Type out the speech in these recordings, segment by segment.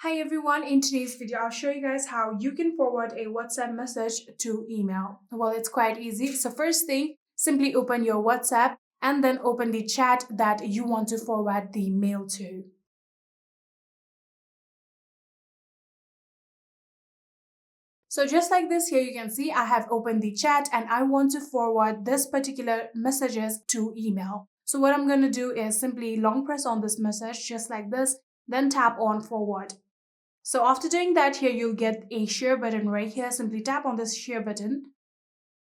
Hi everyone, in today's video I'll show you guys how you can forward a WhatsApp message to email. Well, it's quite easy. So first thing, simply open your WhatsApp and then open the chat that you want to forward the mail to. So just like this, here you can see I have opened the chat and I want to forward this particular messages to email. So what I'm going to do is simply long press on this message just like this, then tap on forward. So after doing that, here you'll get a share button right here. Simply tap on this share button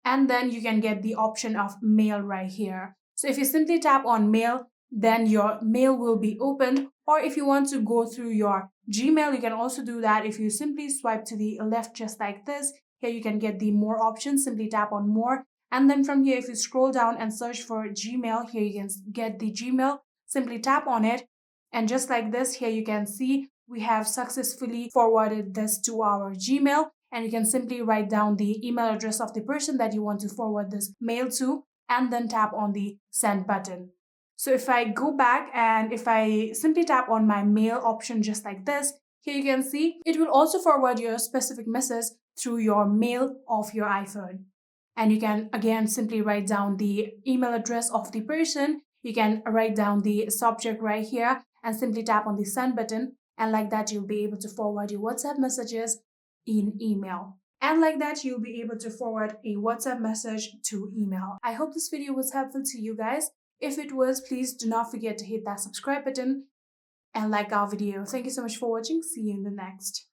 and then you can get the option of mail right here. So if you simply tap on mail, then your mail will be opened. Or if you want to go through your Gmail, you can also do that. If you simply swipe to the left just like this, here you can get the more options. Simply tap on more. And then from here, if you scroll down and search for Gmail, here you can get the Gmail. Simply tap on it. And just like this, here you can see we have successfully forwarded this to our Gmail. And you can simply write down the email address of the person that you want to forward this mail to and then tap on the send button. So if I go back and if I simply tap on my mail option just like this, here you can see it will also forward your specific message through your mail of your iPhone. And you can again simply write down the email address of the person. You can write down the subject right here and simply tap on the send button. And like that, you'll be able to forward your WhatsApp messages in email. And like that, you'll be able to forward a WhatsApp message to email. I hope this video was helpful to you guys. If it was, please do not forget to hit that subscribe button and like our video. Thank you so much for watching. See you in the next.